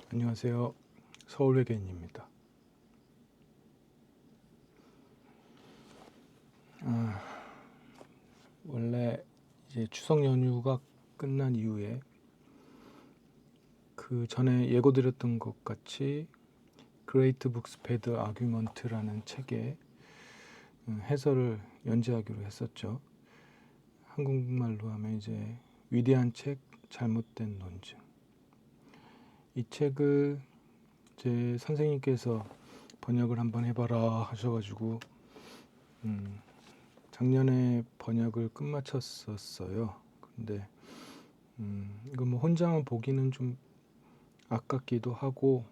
안녕하세요. 서울외계인입니다. 원래 이제 추석 연휴가 끝난 이후에 그 전에 예고드렸던 것 같이 Great Books Bad Argument라는 책의 해설을 연재하기로 했었죠. 한국말로 하면 이제 위대한 책, 잘못된 논증. 이 책을 제 선생님께서 번역을 한번 해봐라 하셔가지고 작년에 번역을 끝마쳤었어요. 근데 이거 뭐 혼자만 보기는 좀 아깝기도 하고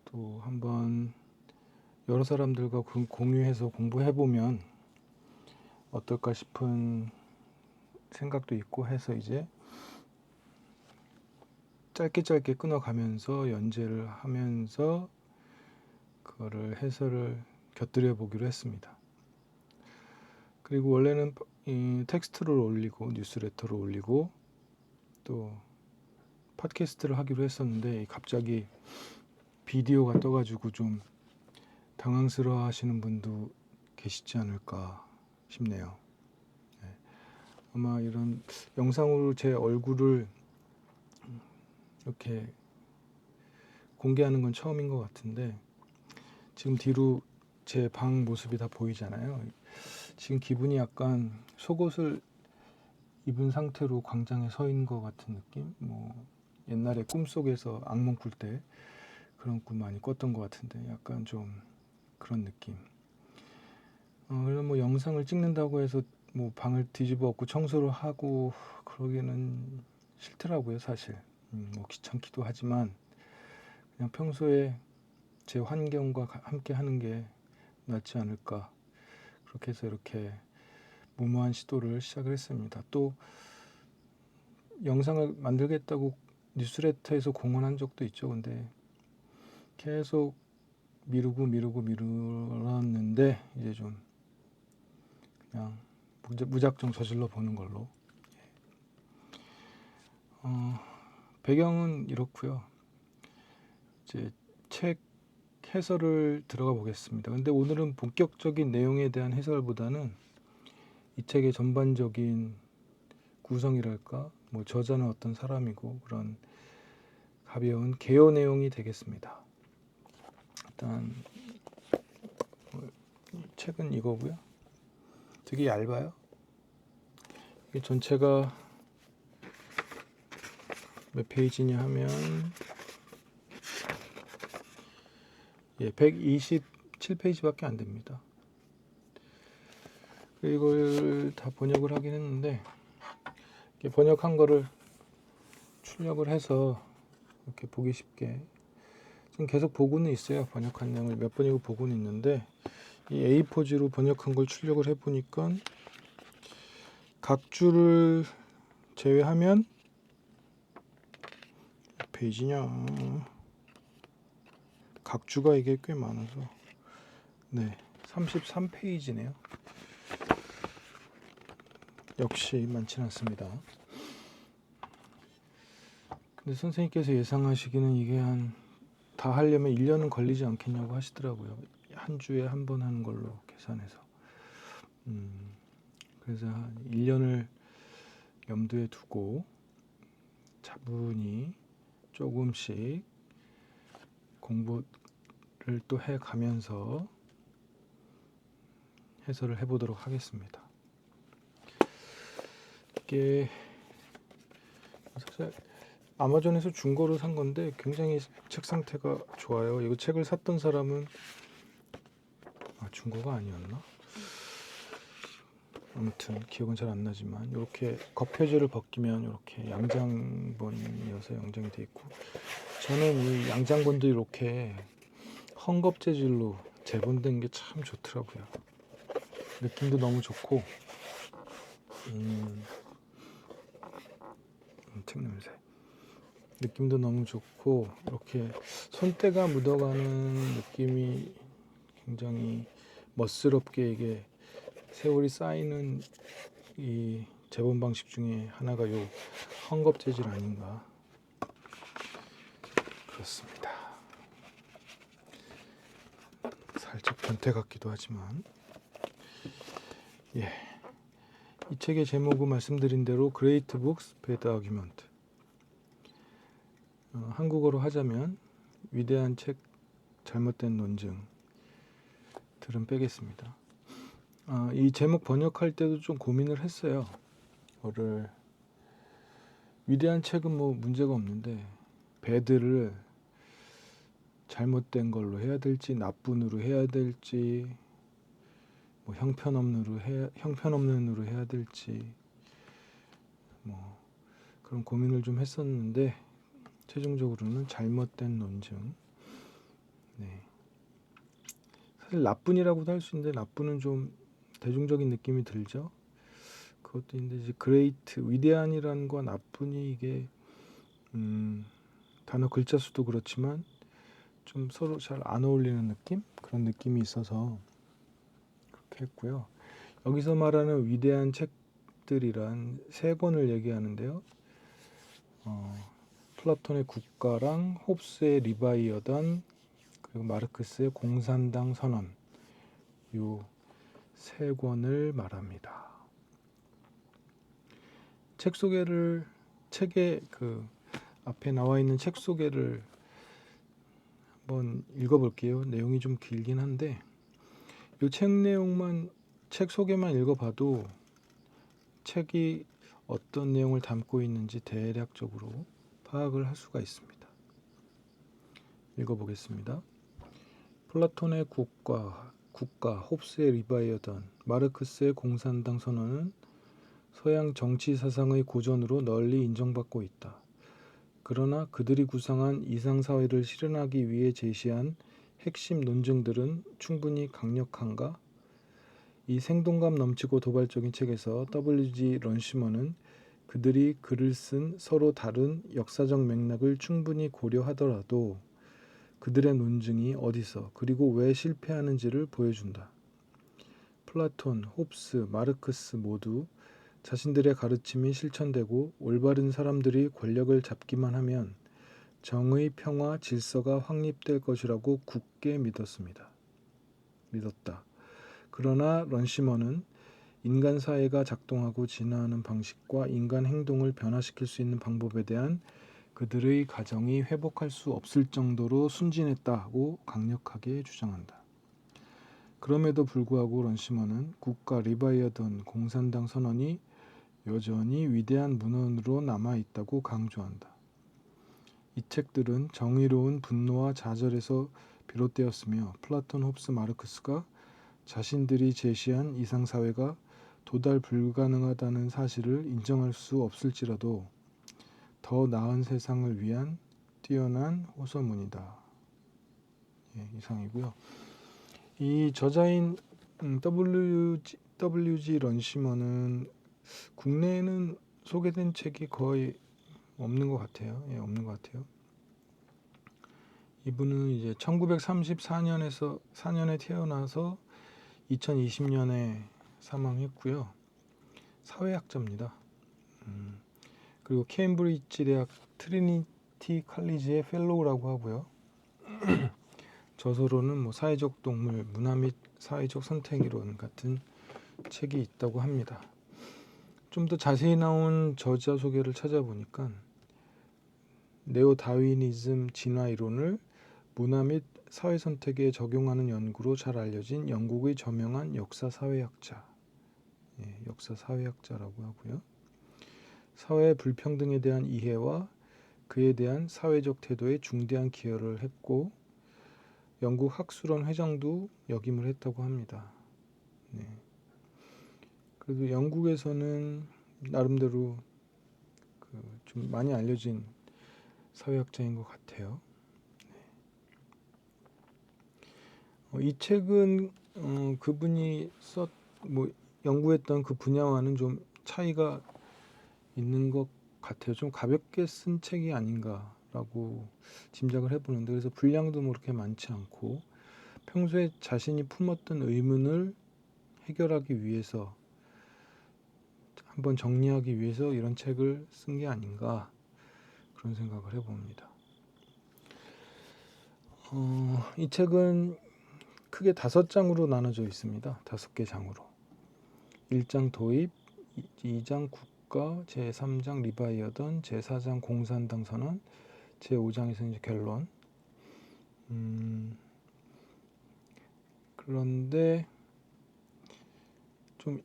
또 한번 여러 사람들과 공유해서 공부해보면 어떨까 싶은 생각도 있고 해서 이제 짧게 끊어가면서 연재를 하면서 그거를 해설을 곁들여 보기로 했습니다. 그리고 원래는 이 텍스트를 올리고 뉴스레터를 올리고 또 팟캐스트를 하기로 했었는데 갑자기 비디오가 떠가지고 좀 당황스러워 하시는 분도 계시지 않을까 싶네요. 아마 이런 영상으로 제 얼굴을 이렇게 공개하는 건 처음인 것 같은데 지금 뒤로 제 방 모습이 다 보이잖아요. 지금 기분이 약간 속옷을 입은 상태로 광장에 서 있는 것 같은 느낌? 뭐 옛날에 꿈속에서 악몽 꿀 때 그런 꿈 많이 꿨던 것 같은데 약간 좀 그런 느낌. 그래서 뭐 영상을 찍는다고 해서 뭐 방을 뒤집어 엎고 청소를 하고 그러기는 싫더라고요, 사실. 뭐 귀찮기도 하지만 그냥 평소에 제 환경과 함께 하는 게 낫지 않을까. 그렇게 해서 이렇게 무모한 시도를 시작을 했습니다. 또 영상을 만들겠다고 뉴스레터에서 공언한 적도 있죠. 근데 계속 미뤘는데 이제 좀 그냥 무작정 저질러 보는 걸로. 배경은 이렇고요. 이제 책 해설을 들어가 보겠습니다. 근데 오늘은 본격적인 내용에 대한 해설보다는 이 책의 전반적인 구성이랄까, 뭐 저자는 어떤 사람이고 그런 가벼운 개요 내용이 되겠습니다. 일단 책은 이거고요. 되게 얇아요. 이게 전체가 몇 페이지냐 하면 127페이지밖에 안 됩니다. 이걸 다 번역을 하긴 했는데 번역한 거를 출력을 해서 이렇게 보기 쉽게 지금 계속 보고는 있어요. 번역한 내용을 몇 번이고 보고는 있는데 이 A4지로 번역한 걸 출력을 해보니까 각 줄을 제외하면 몇 페이지냐, 각 주가 이게 꽤 많아서 33페이지네요. 역시 많지는 않습니다. 근데 선생님께서 예상하시기는 이게 다 하려면 1년은 걸리지 않겠냐고 하시더라고요. 한 주에 한 번 하는 걸로 계산해서. 그래서 한 1년을 염두에 두고 차분히 조금씩 공부를 또 해가면서 해설을 해보도록 하겠습니다. 이게 사실 아마존에서 중고로 산 건데 굉장히 책 상태가 좋아요. 이거 책을 샀던 사람은 중고가 아니었나? 아무튼 기억은 잘 안 나지만 이렇게 겉표지를 벗기면 이렇게 양장본이어서 양장이 돼 있고 저는 이 양장본도 이렇게 헝겊 재질로 재본된 게 참 좋더라고요. 느낌도 너무 좋고 책 냄새. 느낌도 너무 좋고 이렇게 손때가 묻어가는 느낌이 굉장히 멋스럽게 이게 세월이 쌓이는 이 재본 방식 중에 하나가 요 헝겊 재질 아닌가 그렇습니다. 살짝 변태 같기도 하지만, 예, 이 책의 제목은 말씀드린 대로 Great Books, Bad Argument. 한국어로 하자면 위대한 책, 잘못된 논증. 들은 빼겠습니다. 이 제목 번역할 때도 좀 고민을 했어요. 이거를 위대한 책은 뭐 문제가 없는데 배드를 잘못된 걸로 해야 될지 나쁜으로 해야 될지 뭐 형편없는으로 해야 될지 뭐 그런 고민을 좀 했었는데 최종적으로는 잘못된 논증. 네. 사실 나쁜이라고도 할 수 있는데 나쁜은 좀 대중적인 느낌이 들죠. 그것도 있는데 이제 그레이트 위대한이라는 거 나쁜이 이게 단어 글자 수도 그렇지만 좀 서로 잘 안 어울리는 느낌? 그런 느낌이 있어서 그렇게 했고요. 여기서 말하는 위대한 책들이란 세 권을 얘기하는데요. 플라톤의 국가랑 홉스의 리바이어단 그리고 마르크스의 공산당 선언 요 세 권을 말합니다. 책의 그 앞에 나와 있는 책 소개를 한번 읽어볼게요. 내용이 좀 길긴 한데 이 책 소개만 읽어봐도 책이 어떤 내용을 담고 있는지 대략적으로 파악을 할 수가 있습니다. 읽어보겠습니다. 플라톤의 국가, 홉스의 리바이어단, 마르크스의 공산당 선언은 서양 정치 사상의 고전으로 널리 인정받고 있다. 그러나 그들이 구상한 이상사회를 실현하기 위해 제시한 핵심 논증들은 충분히 강력한가? 이 생동감 넘치고 도발적인 책에서 W.G. 런시먼은 그들이 글을 쓴 서로 다른 역사적 맥락을 충분히 고려하더라도 그들의 논증이 어디서 그리고 왜 실패하는지를 보여준다. 플라톤, 홉스, 마르크스 모두 자신들의 가르침이 실천되고 올바른 사람들이 권력을 잡기만 하면 정의, 평화, 질서가 확립될 것이라고 굳게 믿었다. 그러나 런시먼은 인간 사회가 작동하고 진화하는 방식과 인간 행동을 변화시킬 수 있는 방법에 대한 그들의 가정이 회복할 수 없을 정도로 순진했다고 강력하게 주장한다. 그럼에도 불구하고 런시먼은 국가 리바이어던 공산당 선언이 여전히 위대한 문헌으로 남아있다고 강조한다. 이 책들은 정의로운 분노와 좌절에서 비롯되었으며 플라톤, 홉스, 마르크스가 자신들이 제시한 이상사회가 도달 불가능하다는 사실을 인정할 수 없을지라도 더 나은 세상을 위한 뛰어난 호소문이다. 예, 이상이고요. 이 저자인 WG 런시먼은 국내에는 소개된 책이 거의 없는 것 같아요. 예, 없는 것 같아요. 이분은 이제 1934년에 태어나서 2020년에 사망했고요. 사회학자입니다. 그리고 케임브리지 대학 트리니티 칼리지의 펠로우라고 하고요. 저서로는 뭐 사회적 동물, 문화 및 사회적 선택 이론 같은 책이 있다고 합니다. 좀 더 자세히 나온 저자 소개를 찾아보니까 네오 다윈이즘 진화 이론을 문화 및 사회 선택에 적용하는 연구로 잘 알려진 영국의 저명한 역사 사회학자, 예, 역사 사회학자라고 하고요. 사회 불평등에 대한 이해와 그에 대한 사회적 태도에 중대한 기여를 했고 영국 학술원 회장도 역임을 했다고 합니다. 네. 그래도 영국에서는 나름대로 좀 많이 알려진 사회학자인 것 같아요. 이 책은 그분이 연구했던 그 분야와는 좀 차이가 있는 것 같아요. 좀 가볍게 쓴 책이 아닌가라고 짐작을 해보는데 그래서 분량도 뭐 그렇게 많지 않고 평소에 자신이 품었던 의문을 해결하기 위해서 한번 정리하기 위해서 이런 책을 쓴 게 아닌가 그런 생각을 해봅니다. 이 책은 크게 5장으로 나눠져 있습니다. 5개 장으로. 1장 도입, 2장 국가, 제3장 리바이어던, 제4장 공산당 선언, 제5장에서 이제 결론. 그런데 좀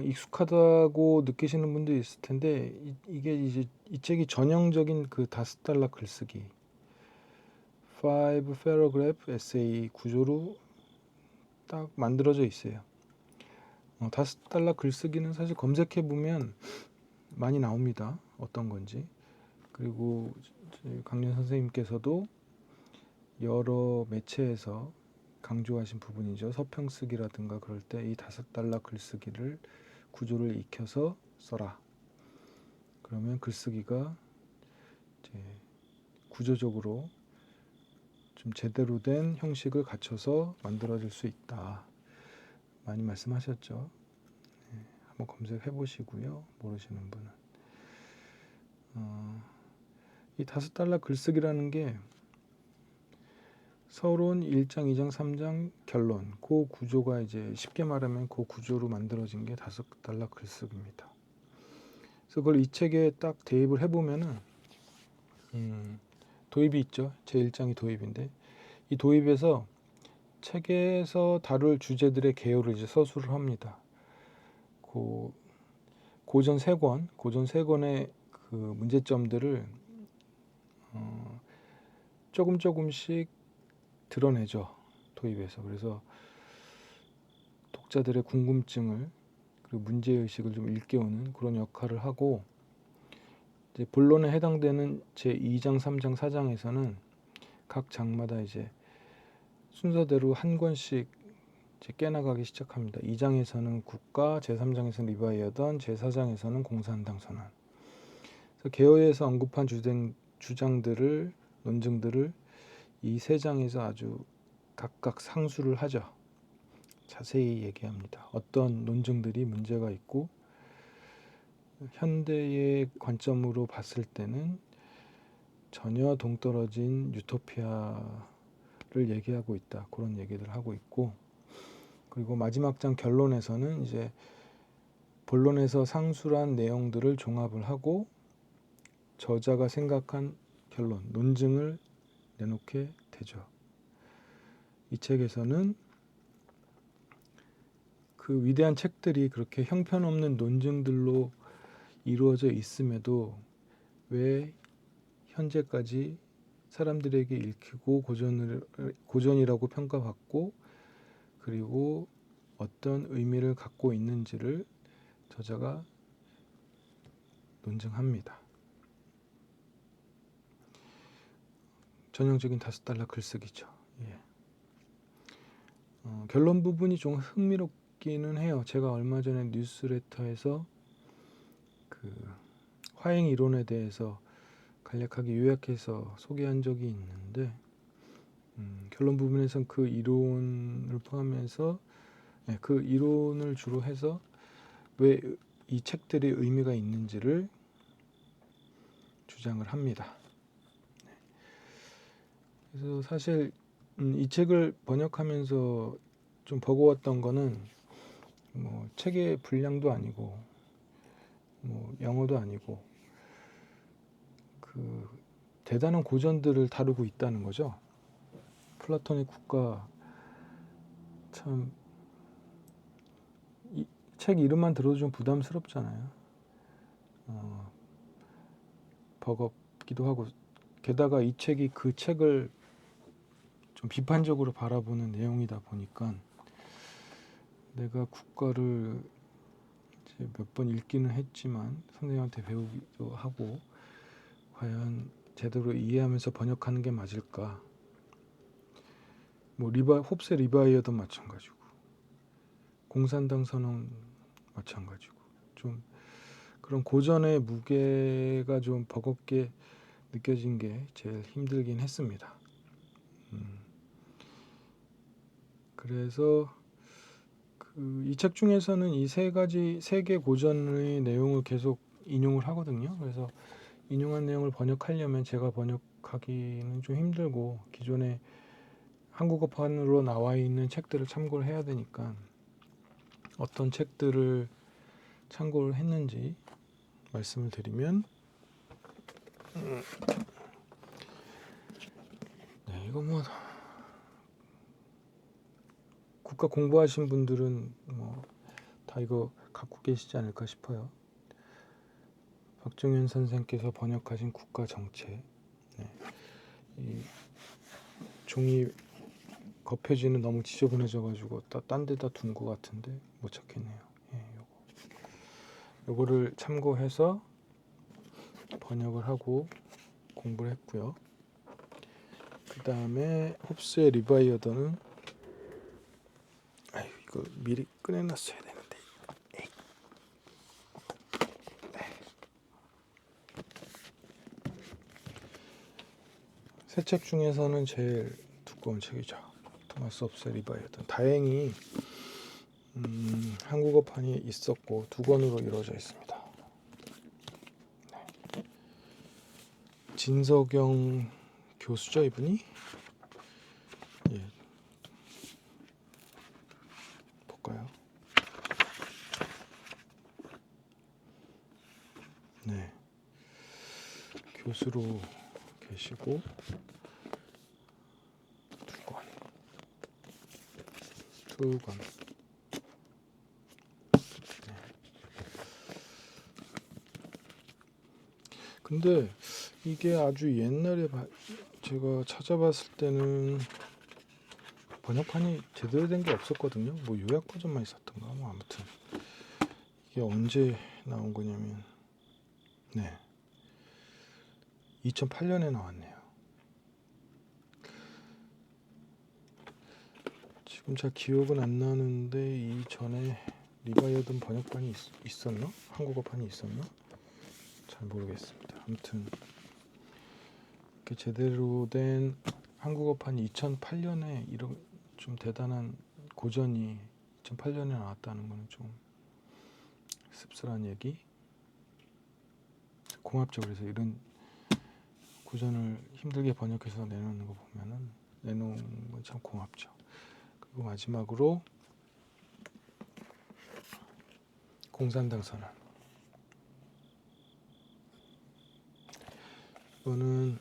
익숙하다고 느끼시는 분도 있을 텐데 이게 이제 이 책이 전형적인 그 $5 글쓰기 5 paragraph essay 구조로 딱 만들어져 있어요. $5 글쓰기는 사실 검색해 보면 많이 나옵니다. 어떤 건지. 그리고 강연 선생님께서도 여러 매체에서 강조하신 부분이죠. 서평쓰기라든가 그럴 때 이 $5 글쓰기를 구조를 익혀서 써라. 그러면 글쓰기가 이제 구조적으로 좀 제대로 된 형식을 갖춰서 만들어질 수 있다. 많이 말씀하셨죠. 네, 한번 검색해 보시고요. 모르시는 분은. 이 $5 글쓰기라는 게 서론 1장, 2장, 3장 결론. 그 구조가 이제 쉽게 말하면 그 구조로 만들어진 게 $5 글쓰기입니다. 그래서 그걸 이 책에 딱 대입을 해보면은 도입이 있죠. 제1장이 도입인데 이 도입에서 책에서 다룰 주제들의 개요를 이제 서술을 합니다. 고전 3권의 그 문제점들을 조금씩 드러내죠. 도입에서. 그래서 독자들의 궁금증을 그리고 문제의식을 좀 일깨우는 그런 역할을 하고 이제 본론에 해당되는 제2장, 3장, 4장에서는 각 장마다 이제 순서대로 한 권씩 이제 깨나가기 시작합니다. 2장에서는 국가, 제3장에서는 리바이어던, 제4장에서는 공산당 선언. 그래서 개요에서 언급한 주장들을 논증들을 이 3장에서 아주 각각 상수를 하죠. 자세히 얘기합니다. 어떤 논증들이 문제가 있고 현대의 관점으로 봤을 때는 전혀 동떨어진 유토피아를 얘기하고 있다. 그런 얘기를 하고 있고 그리고 마지막 장 결론에서는 이제 본론에서 상술한 내용들을 종합을 하고 저자가 생각한 결론, 논증을 내놓게 되죠. 이 책에서는 그 위대한 책들이 그렇게 형편없는 논증들로 이루어져 있음에도 왜 현재까지 사람들에게 읽히고 고전이라고 평가받고 그리고 어떤 의미를 갖고 있는지를 저자가 논증합니다. 전형적인 $5 글쓰기죠. 예. 결론 부분이 좀 흥미롭기는 해요. 제가 얼마 전에 뉴스레터에서 그 화행 이론에 대해서 간략하게 요약해서 소개한 적이 있는데 결론 부분에선 그 이론을 포함해서 그 이론을 주로 해서 왜 이 책들이 의미가 있는지를 주장을 합니다. 그래서 사실 이 책을 번역하면서 좀 버거웠던 거는 뭐 책의 분량도 아니고 뭐 영어도 아니고 그 대단한 고전들을 다루고 있다는 거죠. 플라톤의 국가 참 이 책 이름만 들어도 좀 부담스럽잖아요. 버겁기도 하고 게다가 이 책이 그 책을 좀 비판적으로 바라보는 내용이다 보니까 내가 국가를 이제 몇 번 읽기는 했지만 선생님한테 배우기도 하고 과연 제대로 이해하면서 번역하는 게 맞을까? 뭐 홉스의 리바이어도 마찬가지고 공산당 선언 마찬가지고 좀 그런 고전의 무게가 좀 버겁게 느껴진 게 제일 힘들긴 했습니다. 그래서 이 책 중에서는 이 세 개 고전의 내용을 계속 인용을 하거든요. 그래서 인용한 내용을 번역하려면 제가 번역한 번역하기는 좀 힘들고 기존에 한국어판으로 나와 있는 책들을 참고를 해야 되니까 어떤 책들을 참고를 했는지 말씀을 드리면 네, 이거 뭐 국가 공부하신 분들은 뭐 다 이거 갖고 계시지 않을까 싶어요. 박정현 선생께서 번역하신 국가 정책. 네. 이 종이 겉표지는 너무 지저분해져가지고 딴 데다 둔 것 같은데 못 찾겠네요. 예, 요거를 참고해서 번역을 하고 공부를 했고요. 그 다음에 홉스의 리바이어더는 아유 이거 미리 꺼내놨어야 되는데. 새 책 중에서는 제일 두꺼운 책이죠. 토마스 홉스의 리바이어더. 다행히 한국어판이 있었고 두 권으로 이루어져 있습니다. 네. 진석영 교수죠 이분이? 예. 볼까요? 네. 교수로 계시고 두 권. 네. 근데 이게 아주 옛날에 제가 찾아봤을 때는 번역판이 제대로 된 게 없었거든요. 뭐 요약 버전만 있었던가. 뭐 아무튼 이게 언제 나온 거냐면 네. 2008년에 나왔네요. 지금 잘 기억은 안 나는데 이전에 리바이어든 번역판이 있었나? 한국어판이 있었나? 잘 모르겠습니다. 아무튼 이렇게 제대로 된 한국어판이 2008년에 이런 좀 대단한 고전이 2008년에 나왔다는 거는 좀 씁쓸한 얘기. 고맙죠. 그래서 이런 고전을 힘들게 번역해서 내놓는 거 보면은 내놓은 건 참 고맙죠. 그리고 마지막으로 공산당 선언. 이거는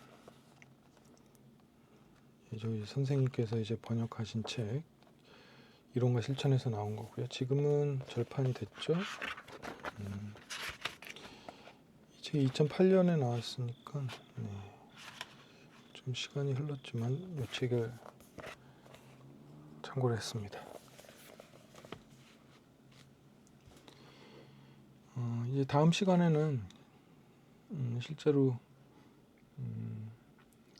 저희 선생님께서 이제 번역하신 책 이론과 실천에서 나온 거고요. 지금은 절판이 됐죠. 이 책이 2008년에 나왔으니까 네. 좀 시간이 흘렀지만 이 책을 참고를 했습니다. 이제 다음 시간에는 실제로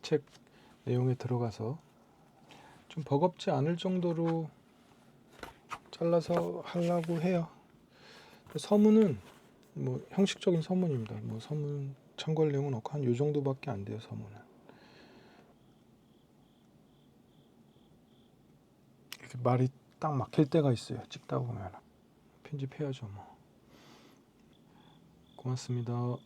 책 내용에 들어가서 좀 버겁지 않을 정도로 잘라서 하려고 해요. 서문은 뭐 형식적인 서문입니다. 뭐 서문 참고할 내용은 없고 한 요 정도밖에 안 돼요. 서문은 이렇게 말이 딱 막힐 때가 있어요. 찍다 보면 편집해야죠. 뭐 고맙습니다.